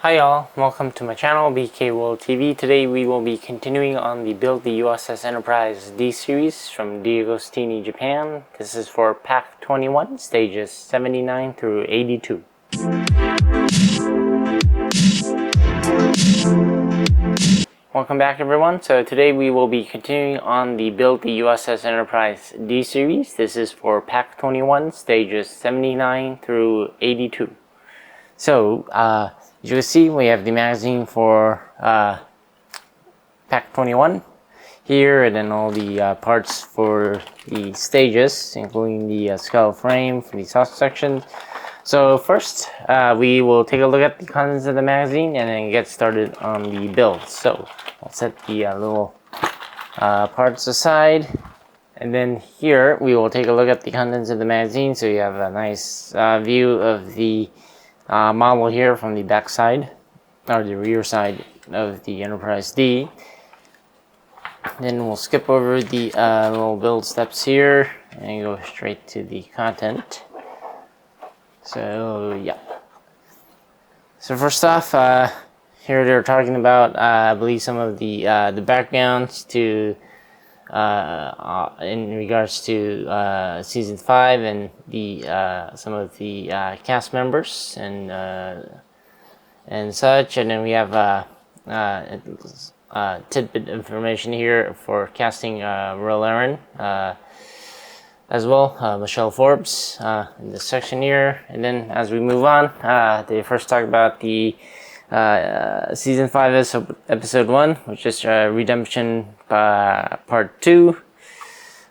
Hi y'all, welcome to my channel BK World TV. Today we will be continuing on the Build the U.S.S. Enterprise D series from DeAgostini, Japan. This is for Pack 21, stages 79 through 82. Welcome back everyone. So today we will be continuing on the Build the U.S.S. Enterprise D series. This is for Pack 21, stages 79 through 82. So, as you can see, we have the magazine for Pack 21 here, and then all the parts for the stages, including the skull frame for the soft section. So first, we will take a look at the contents of the magazine and then get started on the build. So, I'll set the little parts aside. And then here, we will take a look at the contents of the magazine so you have a nice view of the model here from the back side, or the rear side of the Enterprise D. Then we'll skip over the little build steps here and go straight to the content. So yeah. So first off, here they're talking about I believe some of the backgrounds to in regards to season 5 and the some of the cast members and such, and then we have tidbit information here for casting Royal Aaron as well, Michelle Forbes in this section here. And then as we move on, they first talk about the season 5 episode 1, which is Redemption part 2.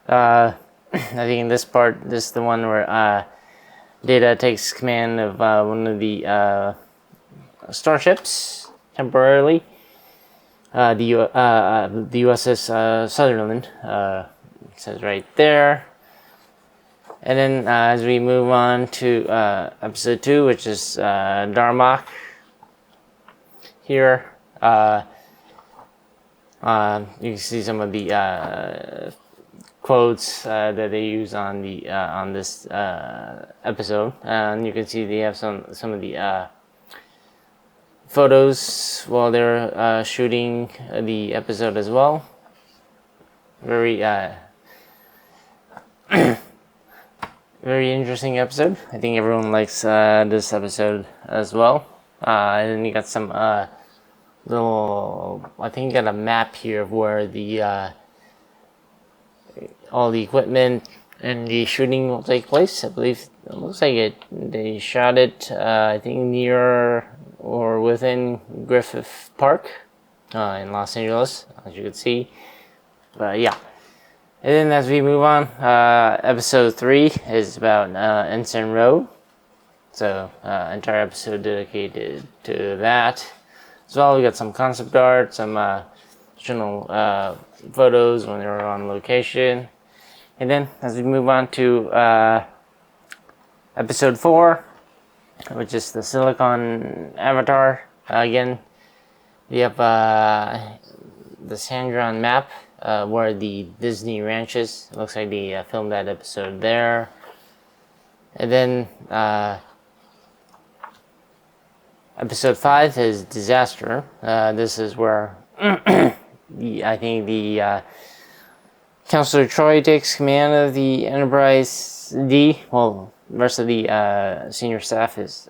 I think in this part, this is the one where Data takes command of one of the starships temporarily. The U.S.S. Sutherland, it says right there. And then as we move on to episode 2, which is Darmok. Here, you can see some of the quotes that they use on the on this episode, and you can see they have some of the photos while they're shooting the episode as well. Very very interesting episode. I think everyone likes this episode as well. And then you got some little, I think you got a map here of where the all the equipment and the shooting will take place. I believe it looks like they shot it I think near or within Griffith Park in Los Angeles, as you can see. But yeah. And then as we move on, episode 3 is about Ensign Rowe. So, entire episode dedicated to that. As well, we got some concept art, some additional photos when they were on location. And then, as we move on to episode 4, which is the Silicon Avatar. Again, we have the Sandron map where the Disney ranch is. It looks like they filmed that episode there. And then, episode 5 is Disaster. This is where I think the Counselor Troy takes command of the Enterprise D. Well, the rest of the senior staff is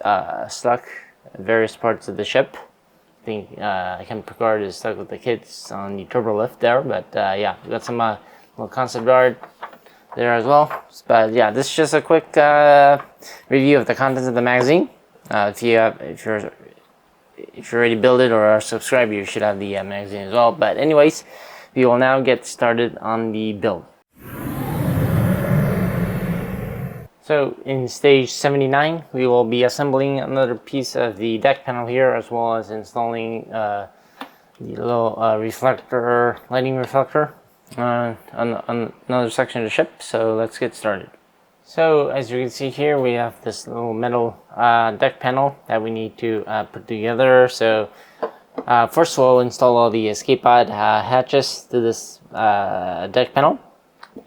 stuck at various parts of the ship. I think Captain Picard is stuck with the kids on the turbo lift there. But yeah, we got some little concept art there as well. But yeah, this is just a quick review of the contents of the magazine. If you're already built it or are subscribed, you should have the magazine as well. But anyways, we will now get started on the build. So in stage 79, we will be assembling another piece of the deck panel here, as well as installing the little lighting reflector on another section of the ship. So let's get started. So as you can see here, we have this little metal deck panel that we need to put together. So first we'll install all the escape pod hatches to this deck panel,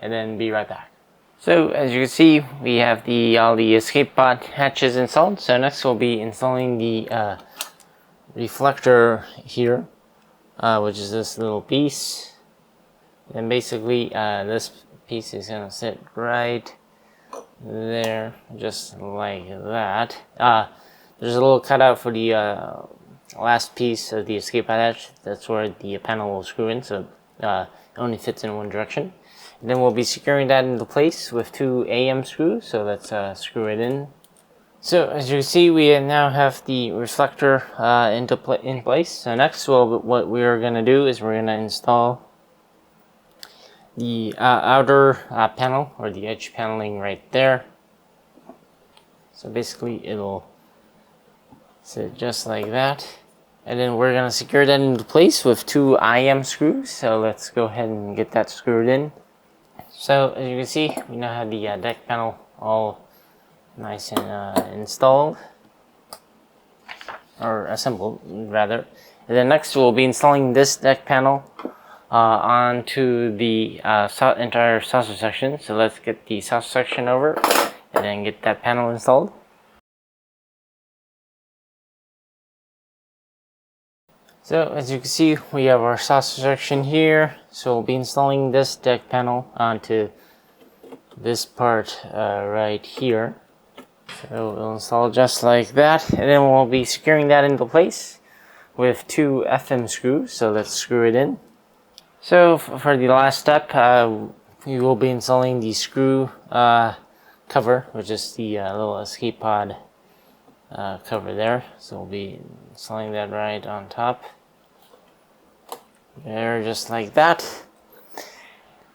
and then be right back. So as you can see, we have all the escape pod hatches installed. So next we'll be installing the reflector here, which is this little piece. And basically this piece is gonna sit right there, just like that. There's a little cutout for the last piece of the escape hatch. That's where the panel will screw in, so it only fits in one direction. And then we'll be securing that into place with 2 AM screws, so let's screw it in. So as you can see, we now have the reflector in place. So next, what we are going to do is we're going to install the outer panel, or the edge paneling right there. So basically it'll sit just like that. And then we're going to secure that into place with 2 IM screws. So let's go ahead and get that screwed in. So as you can see, we now have the deck panel all nice and installed, or assembled rather. And then next we'll be installing this deck panel onto the entire saucer section. So let's get the saucer section over and then get that panel installed. So as you can see, we have our saucer section here. So we'll be installing this deck panel onto this part right here. So we'll install just like that, and then we'll be securing that into place with 2 FM screws. So let's screw it in. So for the last step, we will be installing the screw cover, which is the little escape pod cover there. So we'll be installing that right on top there, just like that.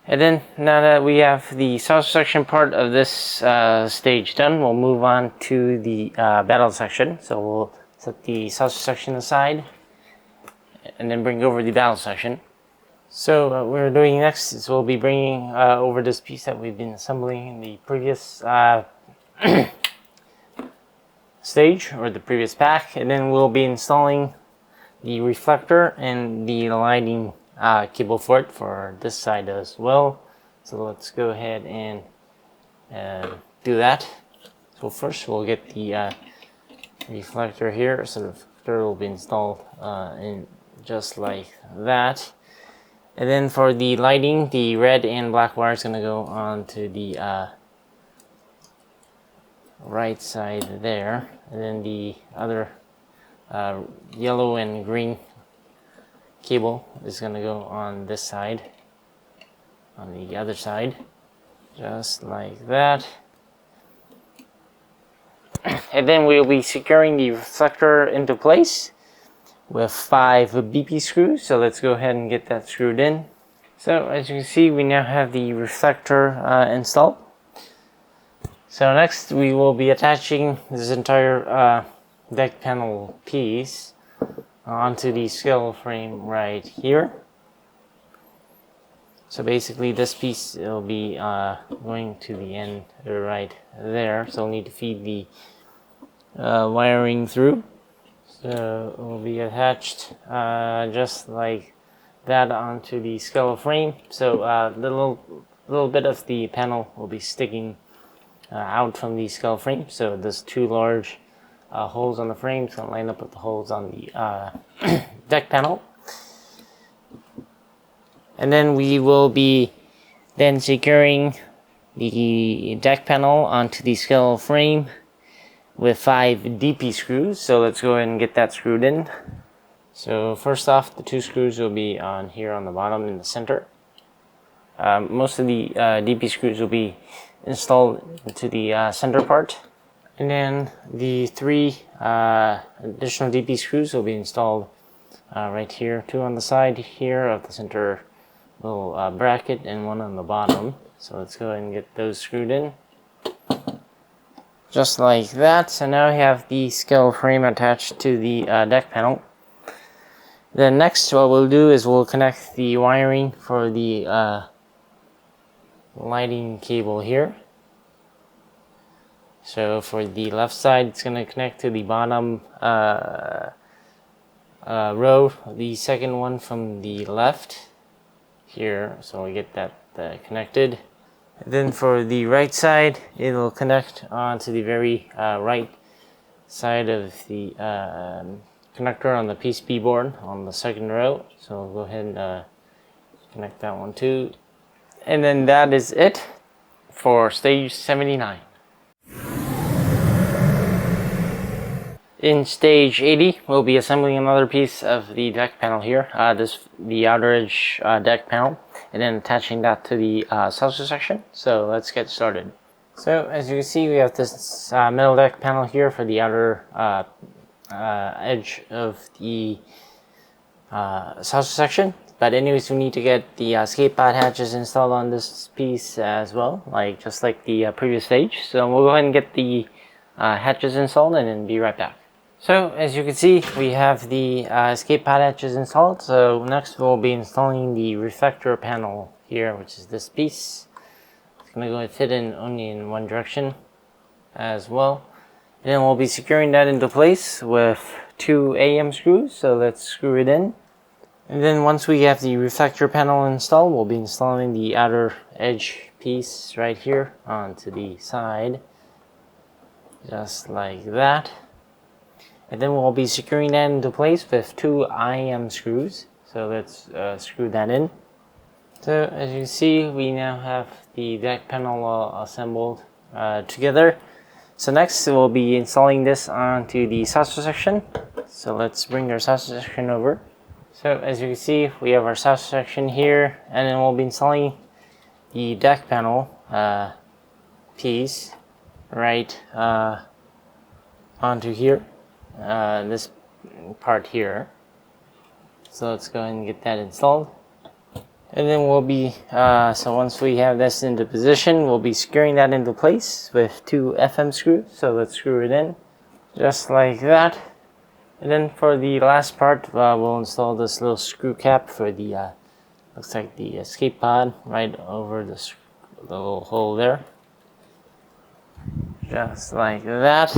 And then now that we have the saucer section part of this stage done, we'll move on to the battle section. So we'll set the saucer section aside and then bring over the battle section. So what we're doing next is we'll be bringing over this piece that we've been assembling in the previous stage, or the previous pack, and then we'll be installing the reflector and the lighting cable for it for this side as well. So let's go ahead and do that. So first we'll get the reflector here. So the reflector will be installed in just like that. And then for the lighting, the red and black wire is going to go onto the right side there. And then the other yellow and green cable is going to go on this side, on the other side, just like that. And then we'll be securing the reflector into place with 5 BP screws. So let's go ahead and get that screwed in. So as you can see, we now have the reflector installed. So next we will be attaching this entire deck panel piece onto the skeletal frame right here. So basically this piece will be going to the end right there, so we'll need to feed the wiring through. So it will be attached just like that onto the skeletal frame. So the little bit of the panel will be sticking out from the skeletal frame. So there's 2 large holes on the frame, so line up with the holes on the deck panel. And then we will be then securing the deck panel onto the skeletal frame with 5 DP screws. So let's go ahead and get that screwed in. So first off, the 2 screws will be on here on the bottom in the center. Most of the DP screws will be installed into the center part. And then the 3 additional DP screws will be installed right here, 2 on the side here of the center little bracket and 1 on the bottom. So let's go ahead and get those screwed in. Just like that. So now we have the skeletal frame attached to the deck panel. Then next what we'll do is we'll connect the wiring for the lighting cable here. So for the left side, it's going to connect to the bottom row, the second one from the left here. So we get that connected. And then for the right side, it'll connect onto the very right side of the connector on the PCB board on the second row. So we'll go ahead and connect that one too. And then that is it for stage 79. In stage 80, we'll be assembling another piece of the deck panel here, the outer edge deck panel, and then attaching that to the saucer section. So let's get started. So as you can see, we have this metal deck panel here for the outer edge of the saucer section. But anyways, we need to get the escape pod hatches installed on this piece as well, just like the previous stage. So we'll go ahead and get the hatches installed and then be right back. So as you can see, we have the escape pod hatches installed. So next we'll be installing the reflector panel here, which is this piece. It's going to go and fit in only in one direction as well. And then we'll be securing that into place with 2 AM screws. So let's screw it in. And then once we have the reflector panel installed, we'll be installing the outer edge piece right here onto the side. Just like that. And then we'll be securing that into place with 2 IM screws. So let's screw that in. So as you can see, we now have the deck panel assembled together. So next we'll be installing this onto the saucer section. So let's bring our saucer section over. So as you can see, we have our saucer section here, and then we'll be installing the deck panel piece right onto here. This part here. So let's go ahead and get that installed. And then we'll be, so once we have this into position, we'll be securing that into place with 2 FM screws. So let's screw it in, just like that. And then for the last part, we'll install this little screw cap for the, looks like the escape pod right over the little hole there. Just like that.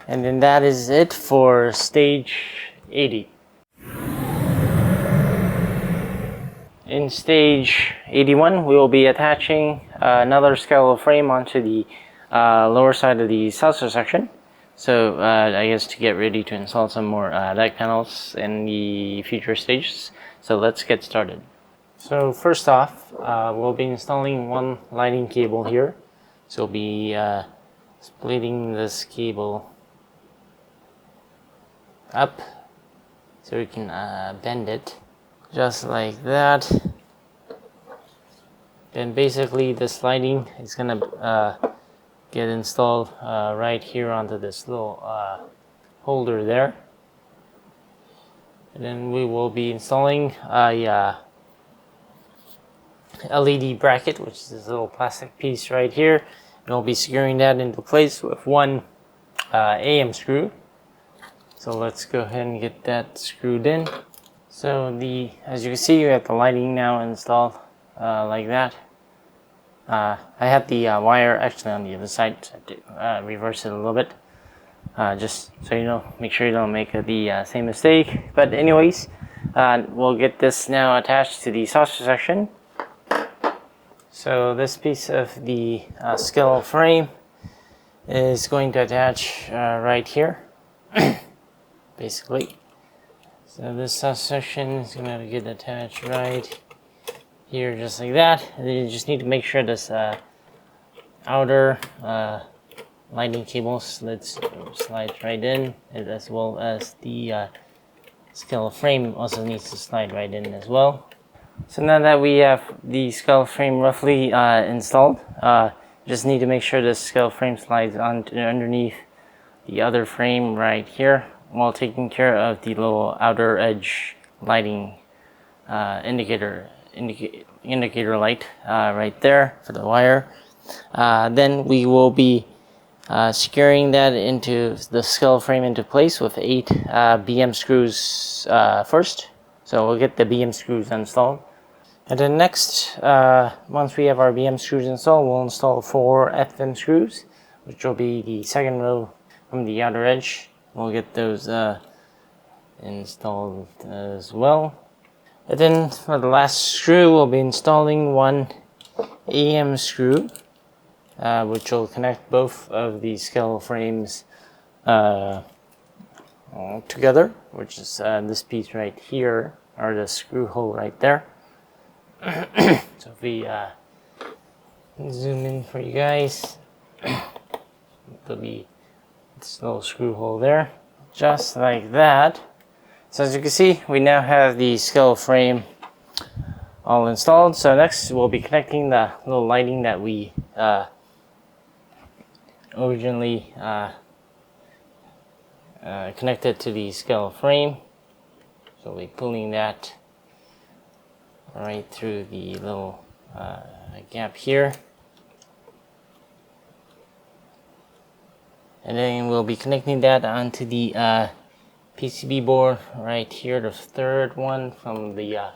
And then that is it for stage 80. In stage 81, we will be attaching another skeletal frame onto the lower side of the saucer section. So I guess to get ready to install some more deck panels in the future stages. So let's get started. So first off, we'll be installing one lighting cable here. So we'll be splitting this cable up so we can bend it just like that. Then basically this lighting is gonna get installed right here onto this little holder there. And then we will be installing a LED bracket, which is this little plastic piece right here, and we'll be securing that into place with 1 AM screw. So let's go ahead and get that screwed in. So as you can see, you have the lighting now installed like that. I have the wire actually on the other side, so I have to reverse it a little bit, just so you know, make sure you don't make the same mistake. But anyways, we'll get this now attached to the saucer section. So this piece of the skeletal frame is going to attach right here. Basically, so this section is going to get attached right here, just like that. And then you just need to make sure this outer lighting cable slides right in, as well as the skeletal frame also needs to slide right in as well. So now that we have the skeletal frame roughly installed, just need to make sure the skeletal frame slides underneath the other frame right here, while taking care of the little outer edge lighting indicator light right there for the wire. Then we will be securing that into the skeletal frame into place with 8 BM screws first. So we'll get the BM screws installed. And then next, once we have our BM screws installed, we'll install 4 FM screws, which will be the second row from the outer edge. We'll get those installed as well. And then for the last screw, we'll be installing 1 AM screw, which will connect both of the skeletal frames all together, which is this piece right here, or the screw hole right there. So if we zoom in for you guys, there'll be this little screw hole there, just like that. So as you can see, we now have the skull frame all installed. So next we'll be connecting the little lighting that we originally connected to the skull frame. So we'll be pulling that right through the little gap here. And then we'll be connecting that onto the PCB board right here, the third one from the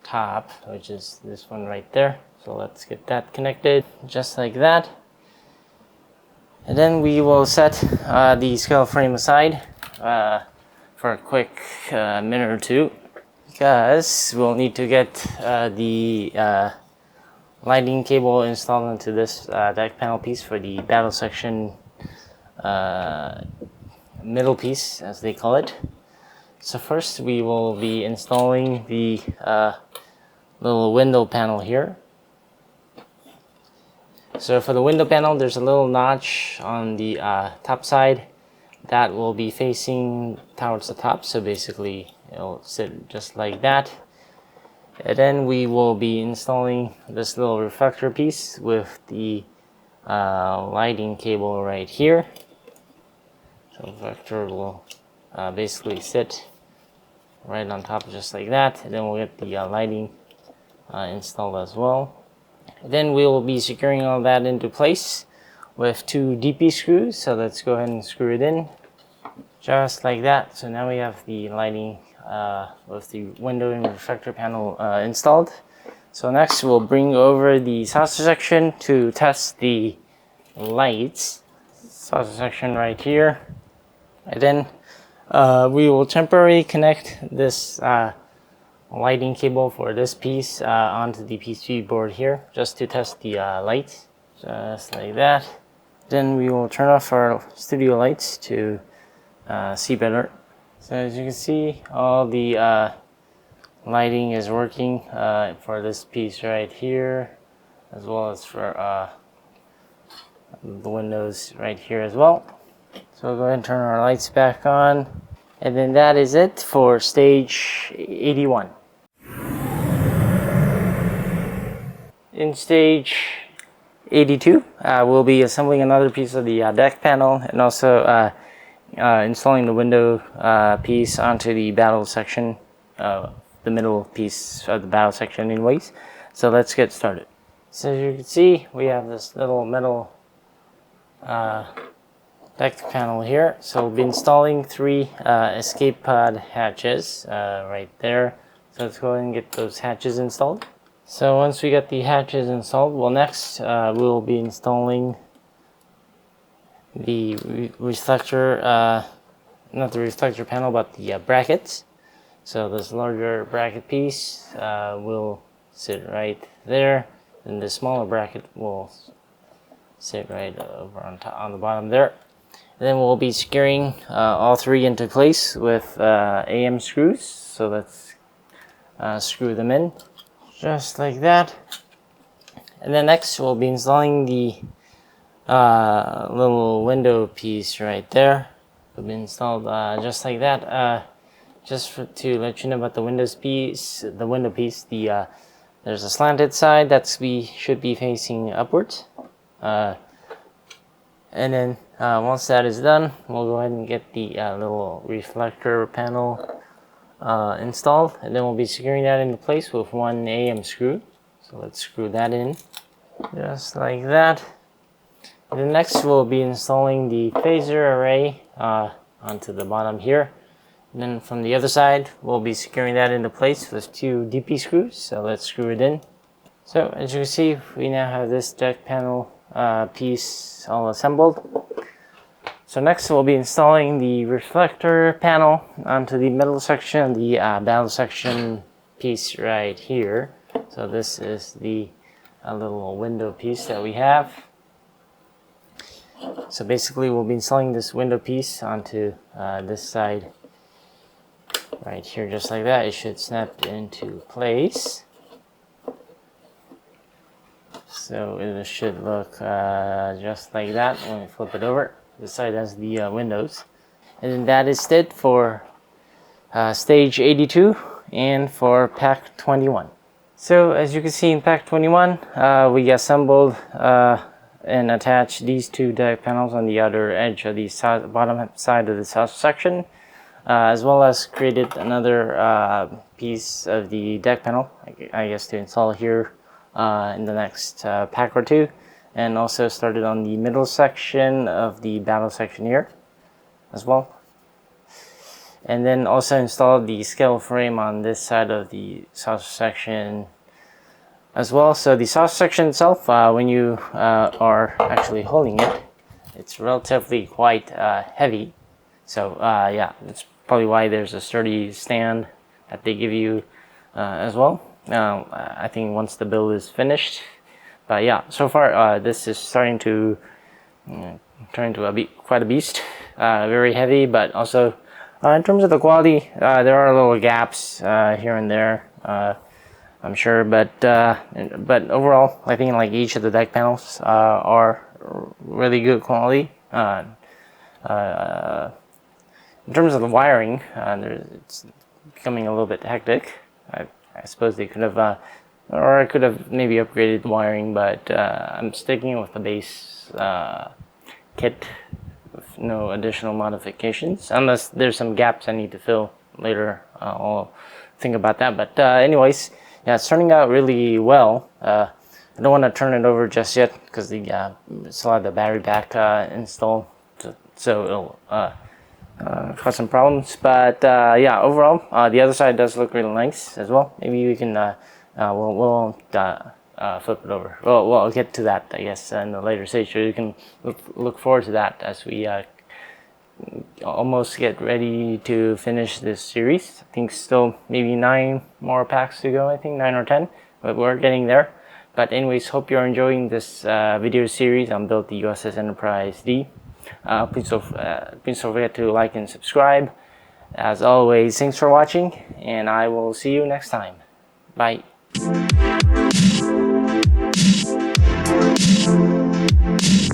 top, which is this one right there. So let's get that connected just like that. And then we will set the skull frame aside for a quick minute or two, because we'll need to get the lighting cable installed into this deck panel piece for the battle section middle piece, as they call it. So first we will be installing the little window panel here. So for the window panel, there's a little notch on the top side that will be facing towards the top. So basically it'll sit just like that. And then we will be installing this little reflector piece with the lighting cable right here. So the reflector will basically sit right on top just like that. And then we'll get the lighting installed as well. And then we will be securing all that into place with 2 DP screws. So let's go ahead and screw it in just like that. So now we have the lighting with the window and reflector panel installed. So next we'll bring over the saucer section to test the lights. Saucer section right here. And then we will temporarily connect this lighting cable for this piece onto the PCB board here, just to test the lights, just like that. Then we will turn off our studio lights to see better. So as you can see, all the lighting is working for this piece right here, as well as for the windows right here as well. So we'll go ahead and turn our lights back on. And then that is it for stage 81. In stage 82, we'll be assembling another piece of the deck panel, and also installing the window piece onto the battle section, the middle piece of the battle section anyways. So let's get started. So as you can see, we have this little metal deck panel here. So we'll be installing 3 escape pod hatches right there. So let's go ahead and get those hatches installed. So once we get the hatches installed, well, next we'll be installing the reflector, not the reflector panel, but the brackets. So this larger bracket piece will sit right there, and the smaller bracket will sit right over on the bottom there. And then we'll be securing all 3 into place with AM screws. So let's screw them in just like that. And then next we'll be installing the little window piece right there. It'll be installed just like that. To let you know about the window piece, there's a slanted side that's should be facing upwards. And then once that is done, we'll go ahead and get the little reflector panel installed, and then we'll be securing that into place with 1 AM screw. So let's screw that in just like that. And then next we'll be installing the phaser array onto the bottom here. And then from the other side, we'll be securing that into place with 2 DP screws. So let's screw it in. So as you can see, we now have this deck panel piece all assembled. So next we'll be installing the reflector panel onto the middle section, the battle section piece right here. So this is the little window piece that we have. So basically we'll be installing this window piece onto this side right here, just like that. It should snap into place. So it should look just like that when we flip it over. This side has the windows. And then that is it for stage 82 and for pack 21. So as you can see in pack 21, we assembled and attached these two deck panels on the other edge of the bottom side of the south section, as well as created another piece of the deck panel, I guess, to install here in the next pack or two, and also started on the middle section of the battle section here as well. And then also installed the scale frame on this side of the south section as well. So the south section itself, when you are actually holding it, it's relatively quite heavy. So yeah, that's probably why there's a sturdy stand that they give you as well. I think once the build is finished. But yeah, so far this is starting to turn into quite a beast. Very heavy, but also in terms of the quality, there are little gaps here and there, I'm sure, but overall, I think like each of the deck panels are really good quality. In terms of the wiring, it's becoming a little bit hectic. I suppose they could have, or I could have maybe upgraded the wiring, but I'm sticking with the base kit with no additional modifications, unless there's some gaps I need to fill later. I'll think about that. But anyways, yeah, it's turning out really well. I don't want to turn it over just yet because still have the battery pack installed, so it'll cause some problems. But yeah, overall, the other side does look really nice as well. Maybe we can we'll flip it over. Well, I'll get to that, I guess, in the later stage. So you can look forward to that as we almost get ready to finish this series. I think still maybe 9 more packs to go. I think 9 or 10, but we're getting there. But anyways, hope you're enjoying this video series on Build the U.S.S. Enterprise D. Please don't forget to like and subscribe. As always, thanks for watching, and I will see you next time. Bye.